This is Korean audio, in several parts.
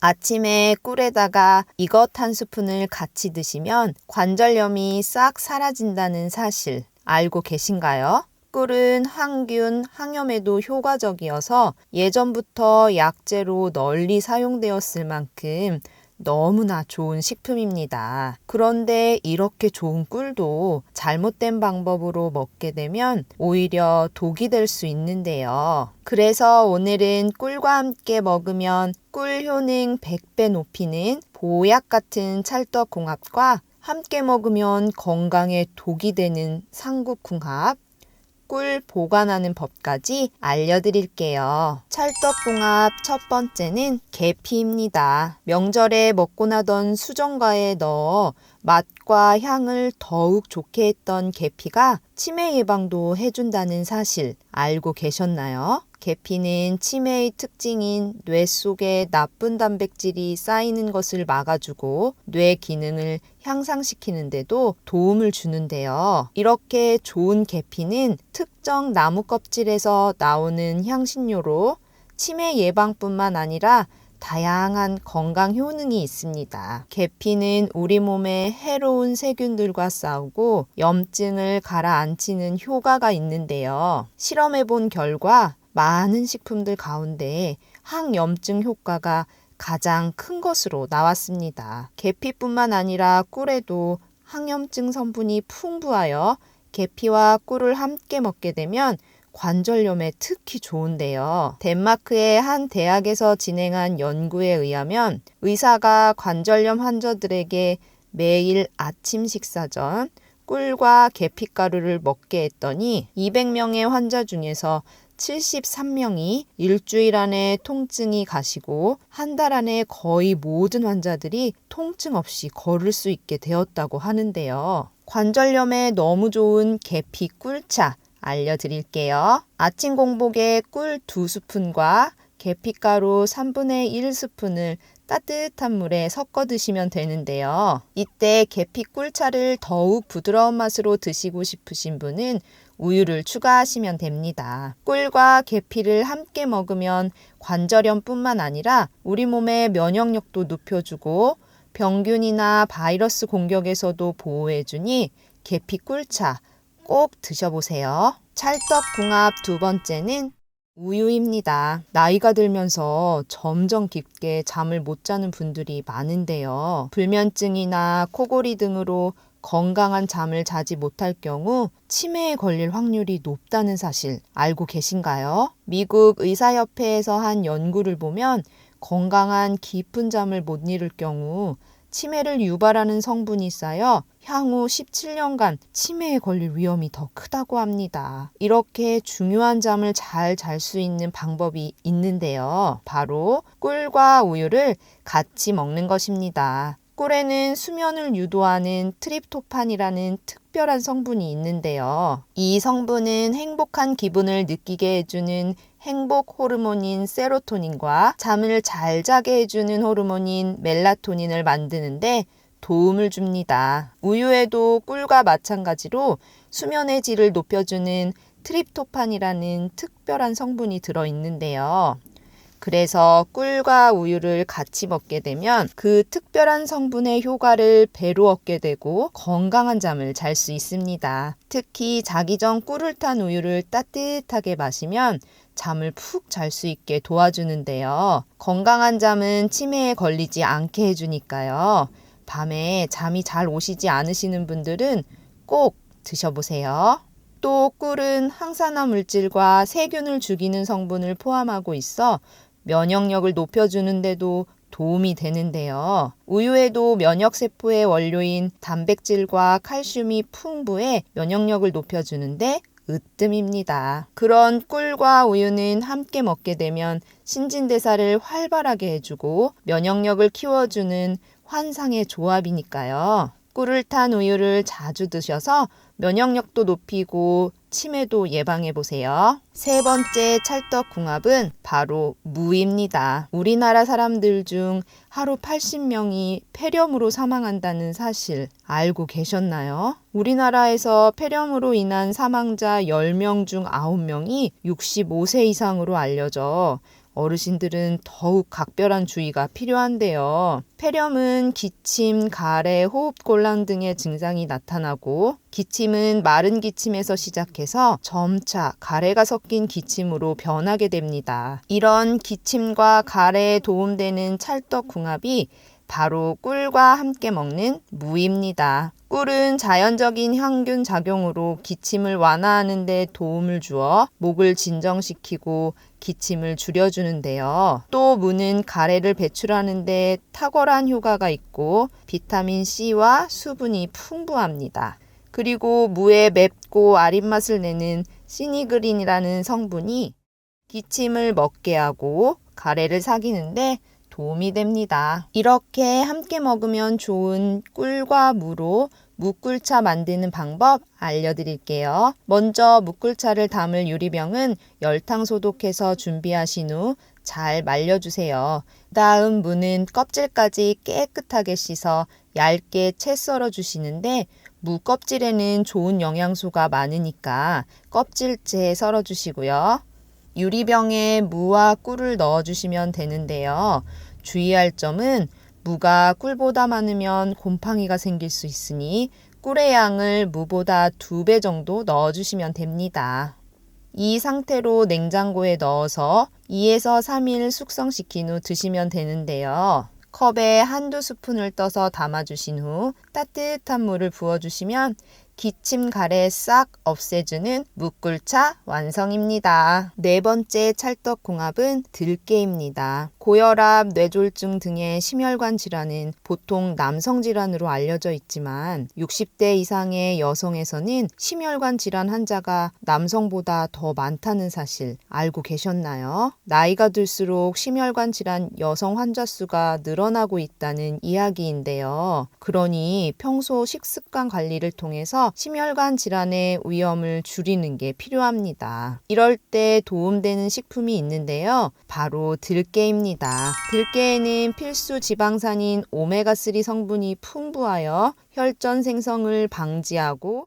아침에 꿀에다가 이것 한 스푼을 같이 드시면 관절염이 싹 사라진다는 사실 알고 계신가요? 꿀은 항균, 항염에도 효과적이어서 예전부터 약재로 널리 사용되었을 만큼 너무나 좋은 식품입니다. 그런데 이렇게 좋은 꿀도 잘못된 방법으로 먹게 되면 오히려 독이 될 수 있는데요. 그래서 오늘은 꿀과 함께 먹으면 꿀 효능 100배 높이는 보약 같은 찰떡궁합과 함께 먹으면 건강에 독이 되는 상국궁합, 꿀 보관하는 법까지 알려드릴게요. 찰떡궁합 첫 번째는 계피입니다. 명절에 먹고 나던 수정과에 넣어 맛과 향을 더욱 좋게 했던 계피가 치매 예방도 해준다는 사실 알고 계셨나요? 계피는 치매의 특징인 뇌 속에 나쁜 단백질이 쌓이는 것을 막아주고 뇌 기능을 향상시키는 데도 도움을 주는데요. 이렇게 좋은 계피는 특정 나무 껍질에서 나오는 향신료로 치매 예방뿐만 아니라 다양한 건강 효능이 있습니다. 계피는 우리 몸에 해로운 세균들과 싸우고 염증을 가라앉히는 효과가 있는데요. 실험해본 결과 많은 식품들 가운데 항염증 효과가 가장 큰 것으로 나왔습니다. 계피뿐만 아니라 꿀에도 항염증 성분이 풍부하여 계피와 꿀을 함께 먹게 되면 관절염에 특히 좋은데요. 덴마크의 한 대학에서 진행한 연구에 의하면 의사가 관절염 환자들에게 매일 아침 식사 전 꿀과 계피가루를 먹게 했더니 200명의 환자 중에서 73명이 일주일 안에 통증이 가시고 한 달 안에 거의 모든 환자들이 통증 없이 걸을 수 있게 되었다고 하는데요. 관절염에 너무 좋은 계피 꿀차 알려드릴게요. 아침 공복에 꿀 2스푼과 계피가루 3분의 1스푼을 따뜻한 물에 섞어 드시면 되는데요. 이때 계피 꿀차를 더욱 부드러운 맛으로 드시고 싶으신 분은 우유를 추가하시면 됩니다. 꿀과 계피를 함께 먹으면 관절염뿐만 아니라 우리 몸의 면역력도 높여주고 병균이나 바이러스 공격에서도 보호해주니 계피 꿀차 꼭 드셔보세요. 찰떡궁합 두 번째는 우유입니다. 나이가 들면서 점점 깊게 잠을 못 자는 분들이 많은데요. 불면증이나 코골이 등으로 건강한 잠을 자지 못할 경우 치매에 걸릴 확률이 높다는 사실 알고 계신가요? 미국 의사협회에서 한 연구를 보면 건강한 깊은 잠을 못 이룰 경우 치매를 유발하는 성분이 쌓여 향후 17년간 치매에 걸릴 위험이 더 크다고 합니다. 이렇게 중요한 잠을 잘 잘 수 있는 방법이 있는데요. 바로 꿀과 우유를 같이 먹는 것입니다. 꿀에는 수면을 유도하는 트립토판이라는 특별한 성분이 있는데요. 이 성분은 행복한 기분을 느끼게 해주는 행복 호르몬인 세로토닌과 잠을 잘 자게 해주는 호르몬인 멜라토닌을 만드는데 도움을 줍니다. 우유에도 꿀과 마찬가지로 수면의 질을 높여주는 트립토판이라는 특별한 성분이 들어있는데요. 그래서 꿀과 우유를 같이 먹게 되면 그 특별한 성분의 효과를 배로 얻게 되고 건강한 잠을 잘 수 있습니다. 특히 자기 전 꿀을 탄 우유를 따뜻하게 마시면 잠을 푹 잘 수 있게 도와주는데요. 건강한 잠은 치매에 걸리지 않게 해주니까요. 밤에 잠이 잘 오시지 않으시는 분들은 꼭 드셔보세요. 또 꿀은 항산화 물질과 세균을 죽이는 성분을 포함하고 있어 면역력을 높여주는데도 도움이 되는데요. 우유에도 면역세포의 원료인 단백질과 칼슘이 풍부해 면역력을 높여주는데 으뜸입니다. 그런 꿀과 우유는 함께 먹게 되면 신진대사를 활발하게 해주고 면역력을 키워주는 환상의 조합이니까요. 꿀을 탄 우유를 자주 드셔서 면역력도 높이고 치매도 예방해보세요. 세 번째 찰떡궁합은 바로 무입니다. 우리나라 사람들 중 하루 80명이 폐렴으로 사망한다는 사실 알고 계셨나요? 우리나라에서 폐렴으로 인한 사망자 10명 중 9명이 65세 이상으로 알려져 어르신들은 더욱 각별한 주의가 필요한데요. 폐렴은 기침, 가래, 호흡곤란 등의 증상이 나타나고 기침은 마른 기침에서 시작해서 점차 가래가 섞인 기침으로 변하게 됩니다. 이런 기침과 가래에 도움되는 찰떡궁합이 바로 꿀과 함께 먹는 무입니다. 꿀은 자연적인 향균 작용으로 기침을 완화하는 데 도움을 주어 목을 진정시키고 기침을 줄여주는데요. 또 무는 가래를 배출하는 데 탁월한 효과가 있고 비타민 C와 수분이 풍부합니다. 그리고 무의 맵고 아린 맛을 내는 시니그린이라는 성분이 기침을 멎게 하고 가래를 사귀는데 도움이 됩니다. 이렇게 함께 먹으면 좋은 꿀과 무로 무꿀차 만드는 방법 알려드릴게요. 먼저 무꿀차를 담을 유리병은 열탕 소독해서 준비하신 후 잘 말려주세요. 다음 무는 껍질까지 깨끗하게 씻어 얇게 채 썰어 주시는데 무 껍질에는 좋은 영양소가 많으니까 껍질째 썰어 주시고요. 유리병에 무와 꿀을 넣어주시면 되는데요. 주의할 점은 무가 꿀보다 많으면 곰팡이가 생길 수 있으니 꿀의 양을 무보다 2배 정도 넣어주시면 됩니다. 이 상태로 냉장고에 넣어서 2에서 3일 숙성시킨 후 드시면 되는데요. 컵에 한두 스푼을 떠서 담아주신 후 따뜻한 물을 부어주시면 기침 가래 싹 없애주는 무꿀차 완성입니다. 네 번째 찰떡궁합은 들깨입니다. 고혈압, 뇌졸중 등의 심혈관 질환은 보통 남성 질환으로 알려져 있지만 60대 이상의 여성에서는 심혈관 질환 환자가 남성보다 더 많다는 사실 알고 계셨나요? 나이가 들수록 심혈관 질환 여성 환자 수가 늘어나고 있다는 이야기인데요. 그러니 평소 식습관 관리를 통해서 심혈관 질환의 위험을 줄이는 게 필요합니다. 이럴 때 도움되는 식품이 있는데요. 바로 들깨입니다. 들깨에는 필수 지방산인 오메가3 성분이 풍부하여 혈전 생성을 방지하고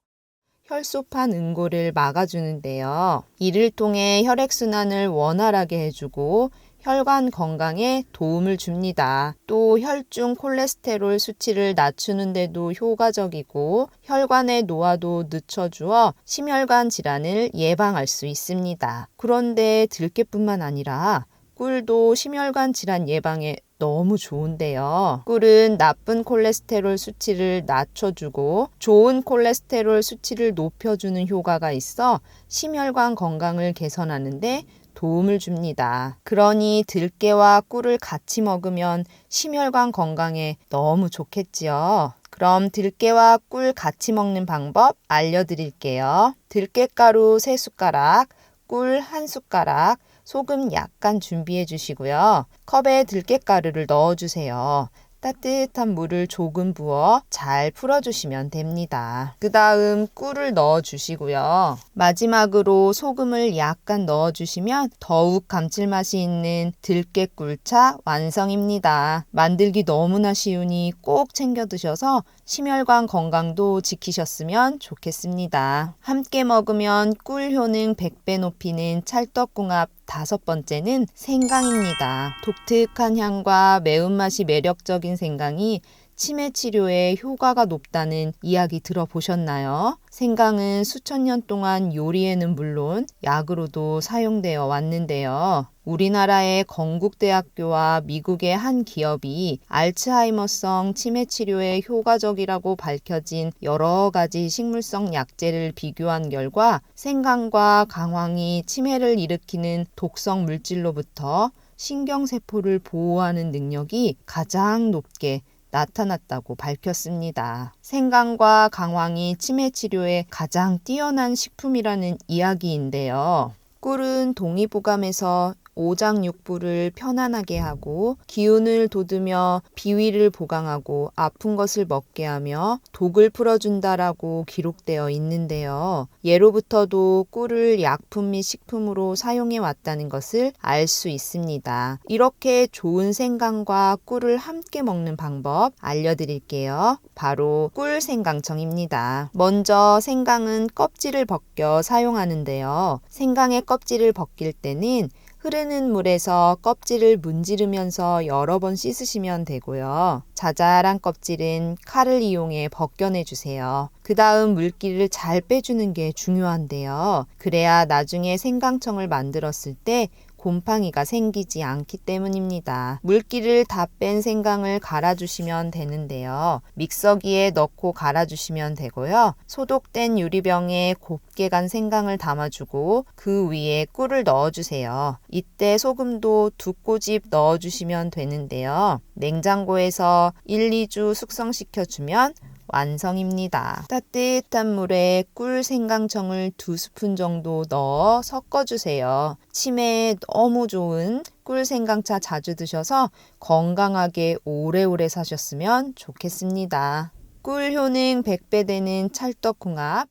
혈소판 응고를 막아주는데요. 이를 통해 혈액순환을 원활하게 해주고 혈관 건강에 도움을 줍니다. 또 혈중 콜레스테롤 수치를 낮추는 데도 효과적이고 혈관의 노화도 늦춰주어 심혈관 질환을 예방할 수 있습니다. 그런데 들깨뿐만 아니라 꿀도 심혈관 질환 예방에 너무 좋은데요. 꿀은 나쁜 콜레스테롤 수치를 낮춰주고 좋은 콜레스테롤 수치를 높여주는 효과가 있어 심혈관 건강을 개선하는데 도움을 줍니다. 그러니 들깨와 꿀을 같이 먹으면 심혈관 건강에 너무 좋겠지요. 그럼 들깨와 꿀 같이 먹는 방법 알려드릴게요. 들깨가루 3숟가락, 꿀 1숟가락, 소금 약간 준비해 주시고요. 컵에 들깨가루를 넣어주세요. 따뜻한 물을 조금 부어 잘 풀어주시면 됩니다. 그 다음 꿀을 넣어주시고요. 마지막으로 소금을 약간 넣어주시면 더욱 감칠맛이 있는 들깨꿀차 완성입니다. 만들기 너무나 쉬우니 꼭 챙겨 드셔서 심혈관 건강도 지키셨으면 좋겠습니다. 함께 먹으면 꿀 효능 100배 높이는 찰떡궁합 5번째는 생강입니다. 독특한 향과 매운맛이 매력적인 생강이 치매 치료에 효과가 높다는 이야기 들어보셨나요? 생강은 수천 년 동안 요리에는 물론 약으로도 사용되어 왔는데요. 우리나라의 건국대학교와 미국의 한 기업이 알츠하이머성 치매 치료에 효과적이라고 밝혀진 여러 가지 식물성 약재를 비교한 결과 생강과 강황이 치매를 일으키는 독성 물질로부터 신경세포를 보호하는 능력이 가장 높게 나타났다고 밝혔습니다. 생강과 강황이 치매 치료에 가장 뛰어난 식품이라는 이야기인데요. 꿀은 동의보감에서 오장육부를 편안하게 하고 기운을 돋우며 비위를 보강하고 아픈 것을 먹게 하며 독을 풀어준다라고 기록되어 있는데요. 예로부터도 꿀을 약품 및 식품으로 사용해 왔다는 것을 알 수 있습니다. 이렇게 좋은 생강과 꿀을 함께 먹는 방법 알려드릴게요. 바로 꿀생강청입니다. 먼저 생강은 껍질을 벗겨 사용하는데요. 생강의 껍질을 벗길 때는 흐르는 물에서 껍질을 문지르면서 여러 번 씻으시면 되고요. 자잘한 껍질은 칼을 이용해 벗겨내주세요. 그 다음 물기를 잘 빼주는 게 중요한데요. 그래야 나중에 생강청을 만들었을 때 곰팡이가 생기지 않기 때문입니다. 물기를 다 뺀 생강을 갈아주시면 되는데요. 믹서기에 넣고 갈아주시면 되고요. 소독된 유리병에 곱게 간 생강을 담아주고 그 위에 꿀을 넣어주세요. 이때 소금도 2꼬집 넣어주시면 되는데요. 냉장고에서 1, 2주 숙성시켜주면 완성입니다. 따뜻한 물에 꿀 생강청을 2스푼 정도 넣어 섞어주세요. 치매에 너무 좋은 꿀 생강차 자주 드셔서 건강하게 오래오래 사셨으면 좋겠습니다. 꿀 효능 100배 되는 찰떡궁합.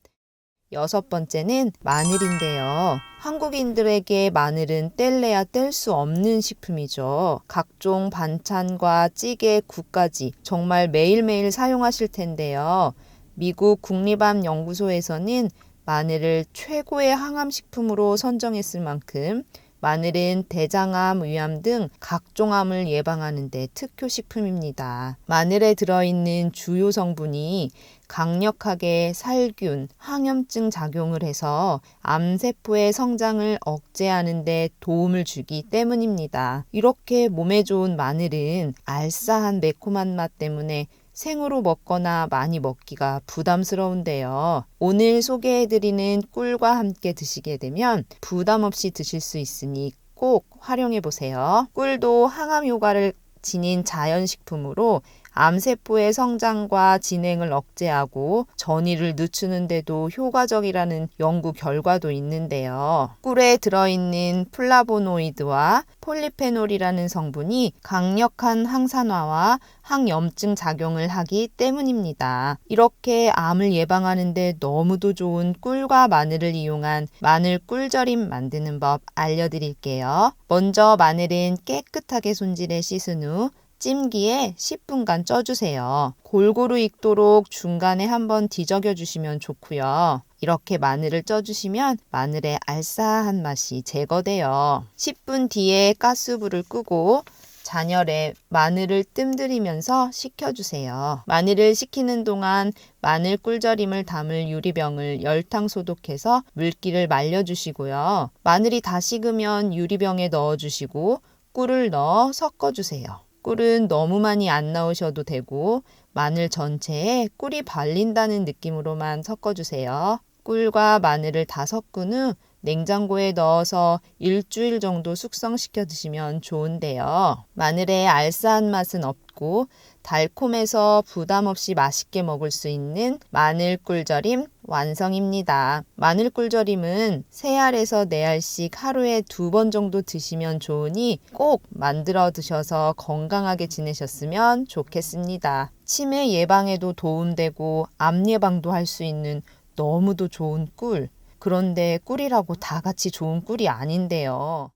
6번째는 마늘인데요. 한국인들에게 마늘은 뗄래야 뗄 수 없는 식품이죠. 각종 반찬과 찌개, 국까지 정말 매일매일 사용하실 텐데요. 미국 국립암연구소에서는 마늘을 최고의 항암식품으로 선정했을 만큼 마늘은 대장암, 위암 등 각종 암을 예방하는 데 특효식품입니다. 마늘에 들어있는 주요 성분이 강력하게 살균, 항염증 작용을 해서 암세포의 성장을 억제하는 데 도움을 주기 때문입니다. 이렇게 몸에 좋은 마늘은 알싸한 매콤한 맛 때문에 생으로 먹거나 많이 먹기가 부담스러운데요. 오늘 소개해드리는 꿀과 함께 드시게 되면 부담 없이 드실 수 있으니 꼭 활용해 보세요. 꿀도 항암 효과를 지닌 자연식품으로 암세포의 성장과 진행을 억제하고 전이를 늦추는 데도 효과적이라는 연구 결과도 있는데요. 꿀에 들어있는 플라보노이드와 폴리페놀이라는 성분이 강력한 항산화와 항염증 작용을 하기 때문입니다. 이렇게 암을 예방하는 데 너무도 좋은 꿀과 마늘을 이용한 마늘 꿀절임 만드는 법 알려드릴게요. 먼저 마늘은 깨끗하게 손질해 씻은 후 찜기에 10분간 쪄주세요. 골고루 익도록 중간에 한번 뒤적여 주시면 좋고요. 이렇게 마늘을 쪄주시면 마늘의 알싸한 맛이 제거돼요. 10분 뒤에 가스불을 끄고 잔열에 마늘을 뜸들이면서 식혀주세요. 마늘을 식히는 동안 마늘 꿀절임을 담을 유리병을 열탕 소독해서 물기를 말려주시고요. 마늘이 다 식으면 유리병에 넣어주시고 꿀을 넣어 섞어주세요. 꿀은 너무 많이 안 넣으셔도 되고 마늘 전체에 꿀이 발린다는 느낌으로만 섞어주세요. 꿀과 마늘을 다 섞은 후 냉장고에 넣어서 일주일 정도 숙성시켜 드시면 좋은데요. 마늘의 알싸한 맛은 없고 달콤해서 부담 없이 맛있게 먹을 수 있는 마늘 꿀절임 완성입니다. 마늘 꿀절임은 3알에서 4알씩 하루에 2번 정도 드시면 좋으니 꼭 만들어 드셔서 건강하게 지내셨으면 좋겠습니다. 치매 예방에도 도움되고 암 예방도 할 수 있는 너무도 좋은 꿀. 그런데 꿀이라고 다 같이 좋은 꿀이 아닌데요.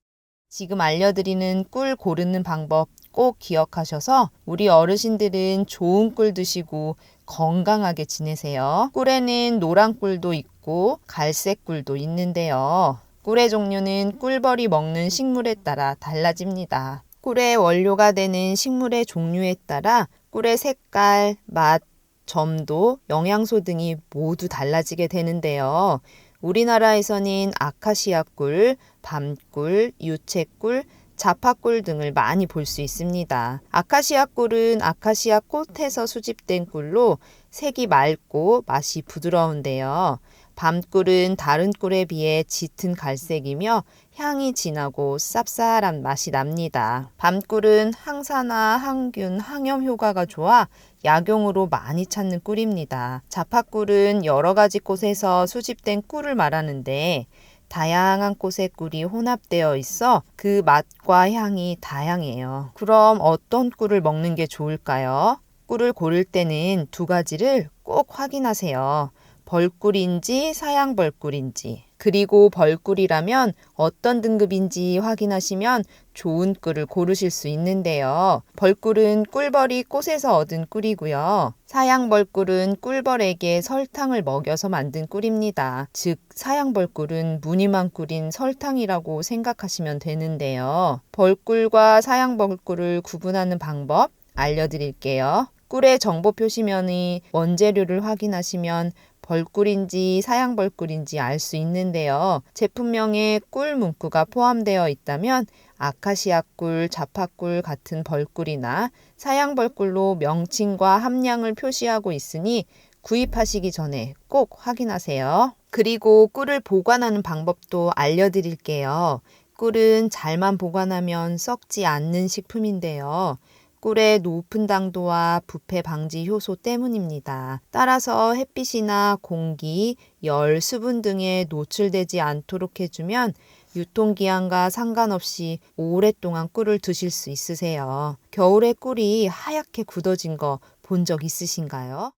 지금 알려드리는 꿀 고르는 방법 꼭 기억하셔서 우리 어르신들은 좋은 꿀 드시고 건강하게 지내세요. 꿀에는 노란 꿀도 있고 갈색 꿀도 있는데요. 꿀의 종류는 꿀벌이 먹는 식물에 따라 달라집니다. 꿀의 원료가 되는 식물의 종류에 따라 꿀의 색깔, 맛, 점도, 영양소 등이 모두 달라지게 되는데요. 우리나라에서는 아카시아 꿀, 밤꿀, 유채꿀, 자파꿀 등을 많이 볼 수 있습니다. 아카시아 꿀은 아카시아 꽃에서 수집된 꿀로 색이 맑고 맛이 부드러운데요. 밤꿀은 다른 꿀에 비해 짙은 갈색이며 향이 진하고 쌉쌀한 맛이 납니다. 밤꿀은 항산화, 항균, 항염 효과가 좋아 약용으로 많이 찾는 꿀입니다. 자파꿀은 여러 가지 꽃에서 수집된 꿀을 말하는데 다양한 꽃의 꿀이 혼합되어 있어 그 맛과 향이 다양해요. 그럼 어떤 꿀을 먹는 게 좋을까요? 꿀을 고를 때는 2가지를 꼭 확인하세요. 벌꿀인지 사양벌꿀인지. 그리고 벌꿀이라면 어떤 등급인지 확인하시면 좋은 꿀을 고르실 수 있는데요. 벌꿀은 꿀벌이 꽃에서 얻은 꿀이고요. 사양벌꿀은 꿀벌에게 설탕을 먹여서 만든 꿀입니다. 즉 사양벌꿀은 무늬만 꿀인 설탕이라고 생각하시면 되는데요. 벌꿀과 사양벌꿀을 구분하는 방법 알려드릴게요. 꿀의 정보 표시면의 원재료를 확인하시면 벌꿀인지 사양벌꿀인지 알 수 있는데요. 제품명에 꿀 문구가 포함되어 있다면 아카시아 꿀, 자파꿀 같은 벌꿀이나 사양벌꿀로 명칭과 함량을 표시하고 있으니 구입하시기 전에 꼭 확인하세요. 그리고 꿀을 보관하는 방법도 알려드릴게요. 꿀은 잘만 보관하면 썩지 않는 식품인데요. 꿀의 높은 당도와 부패 방지 효소 때문입니다. 따라서 햇빛이나 공기, 열, 수분 등에 노출되지 않도록 해주면 유통기한과 상관없이 오랫동안 꿀을 드실 수 있으세요. 겨울에 꿀이 하얗게 굳어진 거 본 적 있으신가요?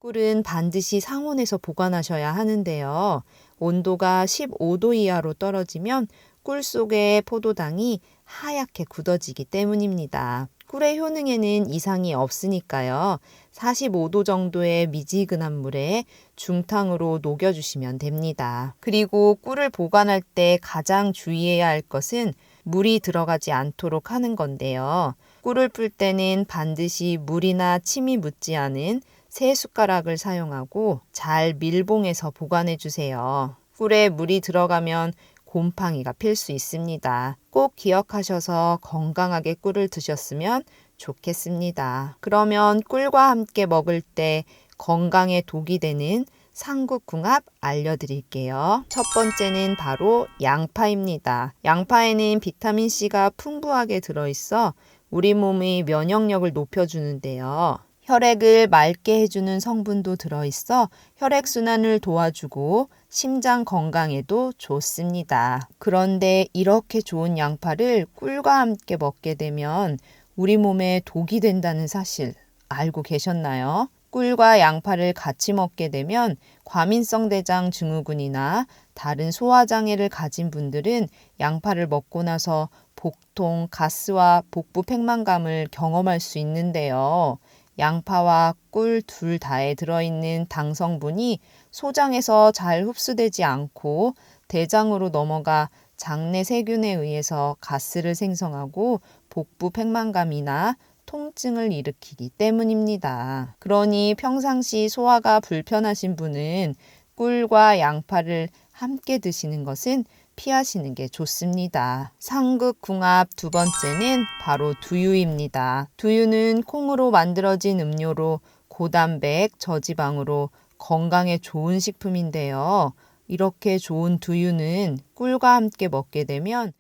꿀은 반드시 상온에서 보관하셔야 하는데요. 온도가 15도 이하로 떨어지면 꿀 속의 포도당이 하얗게 굳어지기 때문입니다. 꿀의 효능에는 이상이 없으니까요. 45도 정도의 미지근한 물에 중탕으로 녹여주시면 됩니다. 그리고 꿀을 보관할 때 가장 주의해야 할 것은 물이 들어가지 않도록 하는 건데요. 꿀을 풀 때는 반드시 물이나 침이 묻지 않은 새 숟가락을 사용하고 잘 밀봉해서 보관해 주세요. 꿀에 물이 들어가면 곰팡이가 필 수 있습니다. 꼭 기억하셔서 건강하게 꿀을 드셨으면 좋겠습니다. 그러면 꿀과 함께 먹을 때 건강에 독이 되는 삼국궁합 알려드릴게요. 첫 번째는 바로 양파입니다. 양파에는 비타민C가 풍부하게 들어있어 우리 몸의 면역력을 높여주는데요. 혈액을 맑게 해주는 성분도 들어있어 혈액순환을 도와주고 심장 건강에도 좋습니다. 그런데 이렇게 좋은 양파를 꿀과 함께 먹게 되면 우리 몸에 독이 된다는 사실 알고 계셨나요? 꿀과 양파를 같이 먹게 되면 과민성 대장 증후군이나 다른 소화장애를 가진 분들은 양파를 먹고 나서 복통, 가스와 복부 팽만감을 경험할 수 있는데요. 양파와 꿀 둘 다에 들어있는 당 성분이 소장에서 잘 흡수되지 않고 대장으로 넘어가 장내 세균에 의해서 가스를 생성하고 복부 팽만감이나 통증을 일으키기 때문입니다. 그러니 평상시 소화가 불편하신 분은 꿀과 양파를 함께 드시는 것은 피하시는 게 좋습니다. 삼국궁합 두 번째는 바로 두유입니다. 두유는 콩으로 만들어진 음료로 고단백, 저지방으로 건강에 좋은 식품인데요. 이렇게 좋은 두유는 꿀과 함께 먹게 되면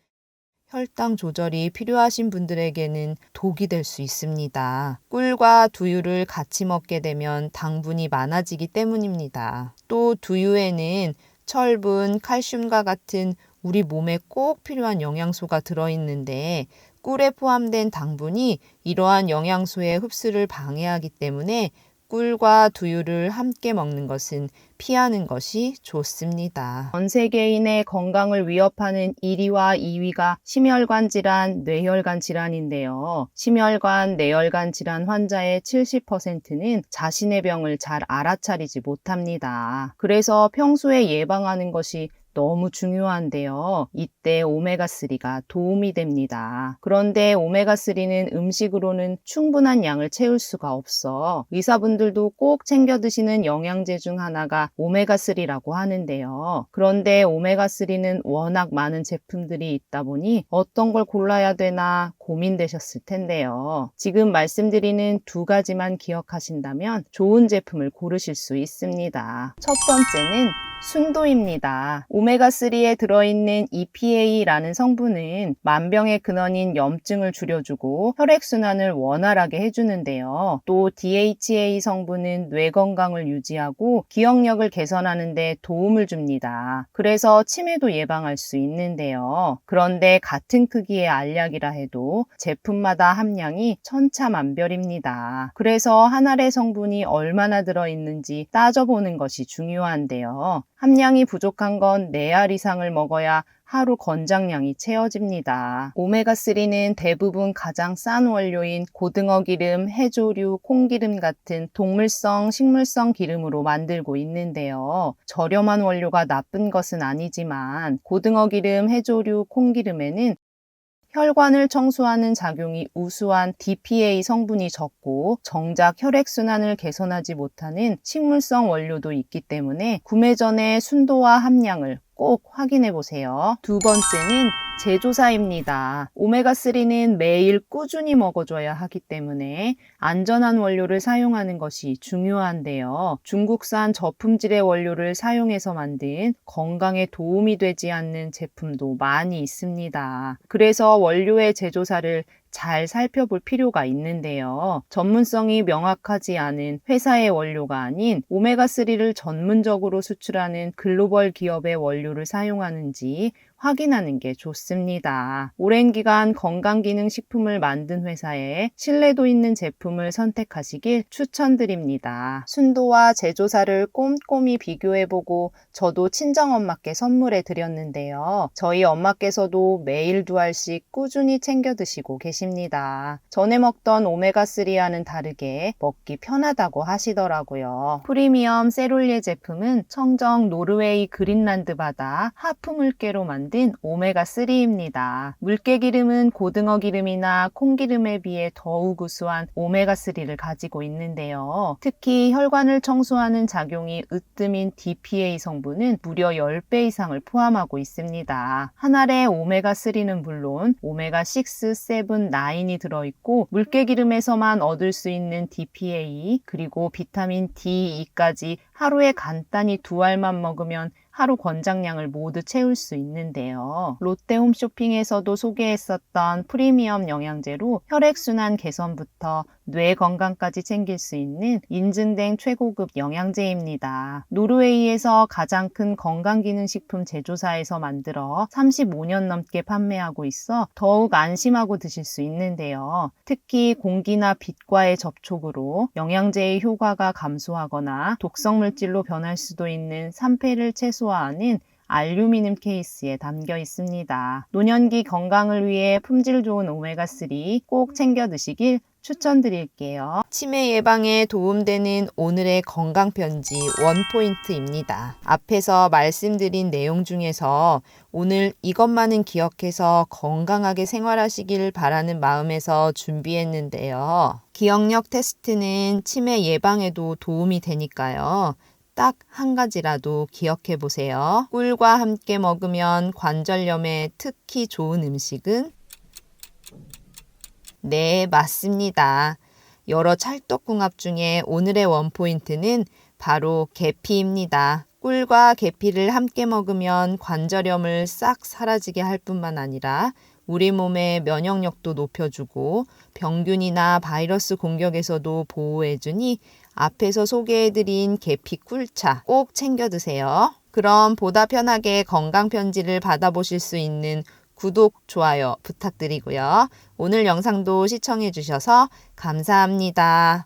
혈당 조절이 필요하신 분들에게는 독이 될 수 있습니다. 꿀과 두유를 같이 먹게 되면 당분이 많아지기 때문입니다. 또 두유에는 철분, 칼슘과 같은 우리 몸에 꼭 필요한 영양소가 들어있는데 꿀에 포함된 당분이 이러한 영양소의 흡수를 방해하기 때문에 꿀과 두유를 함께 먹는 것은 피하는 것이 좋습니다. 전 세계인의 건강을 위협하는 1위와 2위가 심혈관 질환, 뇌혈관 질환인데요. 심혈관, 뇌혈관 질환 환자의 70%는 자신의 병을 잘 알아차리지 못합니다. 그래서 평소에 예방하는 것이 너무 중요한데요. 이때 오메가3가 도움이 됩니다. 그런데 오메가3는 음식으로는 충분한 양을 채울 수가 없어 의사분들도 꼭 챙겨 드시는 영양제 중 하나가 오메가3라고 하는데요. 그런데 오메가3는 워낙 많은 제품들이 있다 보니 어떤 걸 골라야 되나 고민되셨을 텐데요. 지금 말씀드리는 두 가지만 기억하신다면 좋은 제품을 고르실 수 있습니다. 첫 번째는 순도입니다. 오메가3에 들어있는 EPA라는 성분은 만병의 근원인 염증을 줄여주고 혈액순환을 원활하게 해주는데요. 또 DHA 성분은 뇌 건강을 유지하고 기억력을 개선하는 데 도움을 줍니다. 그래서 치매도 예방할 수 있는데요. 그런데 같은 크기의 알약이라 해도 제품마다 함량이 천차만별입니다. 그래서 한 알의 성분이 얼마나 들어있는지 따져보는 것이 중요한데요. 함량이 부족한 건 4알 이상을 먹어야 하루 권장량이 채워집니다. 오메가3는 대부분 가장 싼 원료인 고등어 기름, 해조류, 콩기름 같은 동물성, 식물성 기름으로 만들고 있는데요. 저렴한 원료가 나쁜 것은 아니지만 고등어 기름, 해조류, 콩기름에는 혈관을 청소하는 작용이 우수한 DPA 성분이 적고 정작 혈액순환을 개선하지 못하는 식물성 원료도 있기 때문에 구매 전에 순도와 함량을 꼭 확인해 보세요. 두 번째는 제조사입니다. 오메가3는 매일 꾸준히 먹어줘야 하기 때문에 안전한 원료를 사용하는 것이 중요한데요. 중국산 저품질의 원료를 사용해서 만든 건강에 도움이 되지 않는 제품도 많이 있습니다. 그래서 원료의 제조사를 잘 살펴볼 필요가 있는데요. 전문성이 명확하지 않은 회사의 원료가 아닌 오메가3를 전문적으로 수출하는 글로벌 기업의 원료를 사용하는지 확인하는 게 좋습니다. 오랜 기간 건강기능식품을 만든 회사에 신뢰도 있는 제품을 선택하시길 추천드립니다. 순도와 제조사를 꼼꼼히 비교해보고 저도 친정엄마께 선물해 드렸는데요. 저희 엄마께서도 매일 2알씩 꾸준히 챙겨 드시고 계십니다. 전에 먹던 오메가3와는 다르게 먹기 편하다고 하시더라고요. 프리미엄 세롤리에 제품은 청정 노르웨이 그린란드 바다 하프 물개로 만든 오메가3입니다. 물개 기름은 고등어 기름이나 콩기름에 비해 더욱 우수한 오메가3를 가지고 있는데요. 특히 혈관을 청소하는 작용이 으뜸인 DPA 성분은 무려 10배 이상을 포함하고 있습니다. 한 알의 오메가3는 물론 오메가6, 7, 9이 들어있고 물개 기름에서만 얻을 수 있는 DPA 그리고 비타민 D, E까지 하루에 간단히 2알만 먹으면 하루 권장량을 모두 채울 수 있는데요. 롯데 홈쇼핑에서도 소개했었던 프리미엄 영양제로 혈액순환 개선부터 뇌 건강까지 챙길 수 있는 인증된 최고급 영양제입니다. 노르웨이에서 가장 큰 건강기능식품 제조사에서 만들어 35년 넘게 판매하고 있어 더욱 안심하고 드실 수 있는데요. 특히 공기나 빛과의 접촉으로 영양제의 효과가 감소하거나 독성물질로 변할 수도 있는 산패를 최소화하는 알루미늄 케이스에 담겨 있습니다. 노년기 건강을 위해 품질 좋은 오메가3 꼭 챙겨 드시길 추천드릴게요. 치매 예방에 도움되는 오늘의 건강편지 원포인트입니다. 앞에서 말씀드린 내용 중에서 오늘 이것만은 기억해서 건강하게 생활하시길 바라는 마음에서 준비했는데요. 기억력 테스트는 치매 예방에도 도움이 되니까요. 딱 한 가지라도 기억해 보세요. 꿀과 함께 먹으면 관절염에 특히 좋은 음식은? 네, 맞습니다. 여러 찰떡궁합 중에 오늘의 원포인트는 바로 계피입니다. 꿀과 계피를 함께 먹으면 관절염을 싹 사라지게 할 뿐만 아니라 우리 몸의 면역력도 높여주고 병균이나 바이러스 공격에서도 보호해주니 앞에서 소개해드린 계피 꿀차 꼭 챙겨 드세요. 그럼 보다 편하게 건강편지를 받아보실 수 있는 구독, 좋아요 부탁드리고요. 오늘 영상도 시청해주셔서 감사합니다.